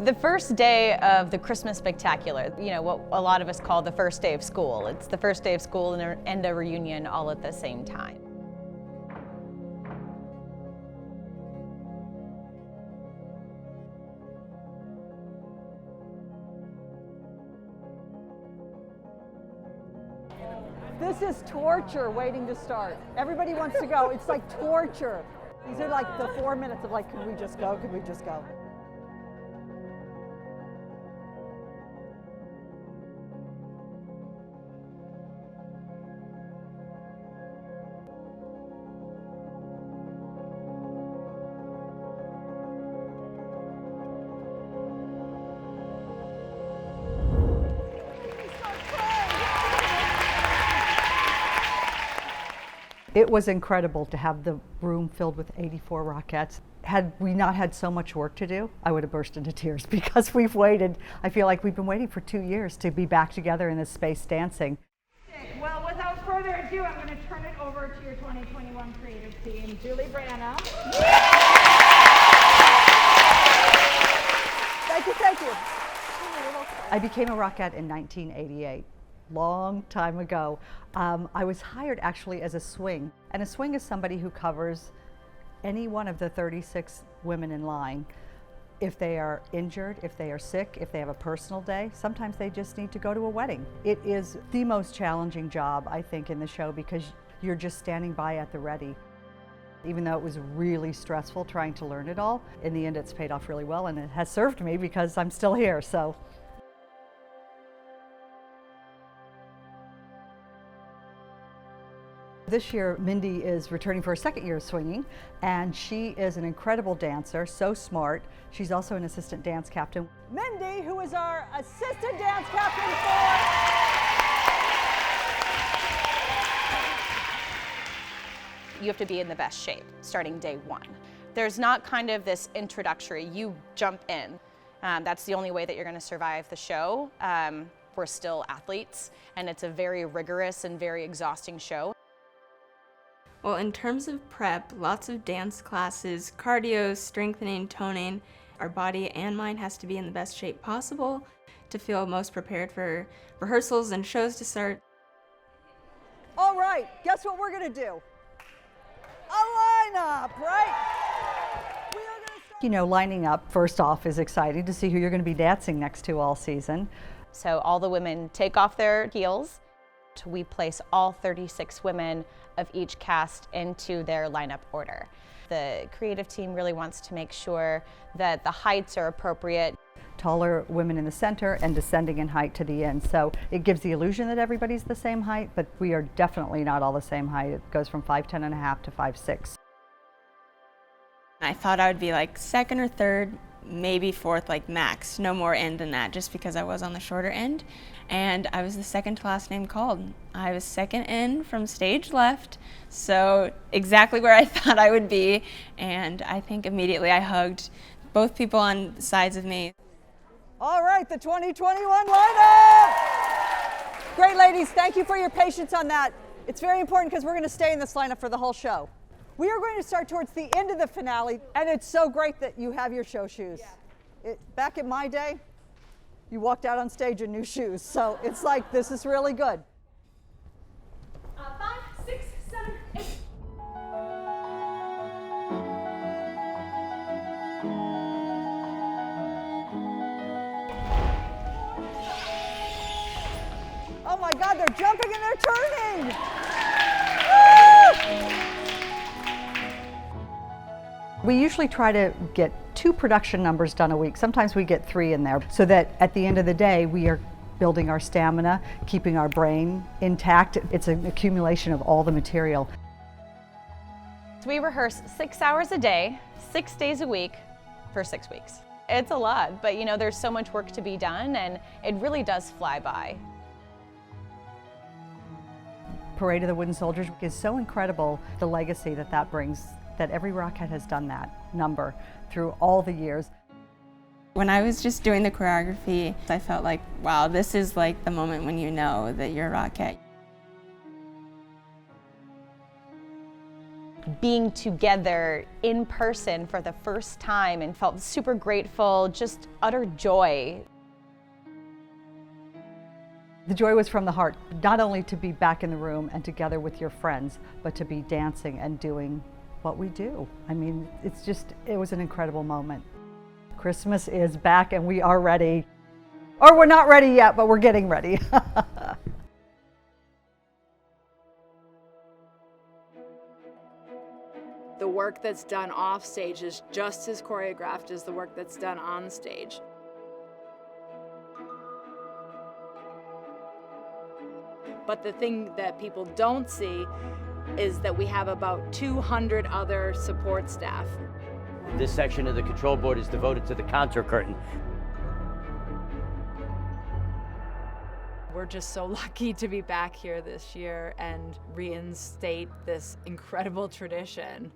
The first day of the Christmas Spectacular, you know, what a lot of us call the first day of school. It's the first day of school and a reunion all at the same time. This is torture waiting to start. Everybody wants to go. It's like torture. These are like the 4 minutes of like, can we just go? Can we just go? It was incredible to have the room filled with 84 Rockettes. Had we not had so much work to do, I would have burst into tears because we've waited. I feel like we've been waiting for 2 years to be back together in this space dancing. Well, without further ado, I'm going to turn it over to your 2021 creative team, Julie Branham. Thank you, thank you. I became a Rockette in 1988. Long time ago. I was hired actually as a swing, and a swing is somebody who covers any one of the 36 women in line. If they are injured, if they are sick, if they have a personal day, sometimes they just need to go to a wedding. It is the most challenging job, I think, in the show because you're just standing by at the ready. Even though it was really stressful trying to learn it all, in the end it's paid off really well, and it has served me because I'm still here. So. This year, Mindy is returning for her second year of swinging, and she is an incredible dancer, so smart. She's also an assistant dance captain. Mindy, who is our assistant dance captain You have to be in the best shape starting day one. There's not kind of this introductory, you jump in. That's the only way that you're going to survive the show. We're still athletes, and it's a very rigorous and very exhausting show. Well, in terms of prep, lots of dance classes, cardio, strengthening, toning. Our body and mind has to be in the best shape possible to feel most prepared for rehearsals and shows to start. All right, guess what we're gonna do? A lineup, right? We are gonna start. You know, lining up, first off, is exciting to see who you're gonna be dancing next to all season. So all the women take off their heels. We place all 36 women of each cast into their lineup order. The creative team really wants to make sure that the heights are appropriate. Taller women in the center and descending in height to the end. So it gives the illusion that everybody's the same height, but we are definitely not all the same height. It goes from 5'10" and a half to 5'6". I thought I would be like second or third, maybe fourth, like max, no more end than that, just because I was on the shorter end. And I was the second to last name called. I was second in from stage left, so exactly where I thought I would be. And I think immediately I hugged both people on the sides of me. All right, the 2021 lineup! Great, ladies, thank you for your patience on that. It's very important because we're going to stay in this lineup for the whole show. We are going to start towards the end of the finale, and it's so great that you have your show shoes. Yeah. Back in my day, you walked out on stage in new shoes, so it's like, this is really good. 5, 6, 7, 8. Oh my God, they're jumping and they're turning! We usually try to get 2 production numbers done a week. Sometimes we get 3 in there, so that at the end of the day, we are building our stamina, keeping our brain intact. It's an accumulation of all the material. So we rehearse 6 hours a day, 6 days a week for 6 weeks. It's a lot, but you know, there's so much work to be done, and it really does fly by. Parade of the Wooden Soldiers is so incredible, the legacy that that brings, that every Rockette has done that number through all the years. When I was just doing the choreography, I felt like, wow, this is like the moment when you know that you're a Rockette. being together in person for the first time and felt super grateful, just utter joy. The joy was from the heart, not only to be back in the room and together with your friends, but to be dancing and doing what we do. I mean, it was an incredible moment. Christmas is back and we are ready. Or we're not ready yet, but we're getting ready. The work that's done off stage is just as choreographed as the work that's done on stage. But the thing that people don't see is that we have about 200 other support staff. This section of the control board is devoted to the concert curtain. We're just so lucky to be back here this year and reinstate this incredible tradition.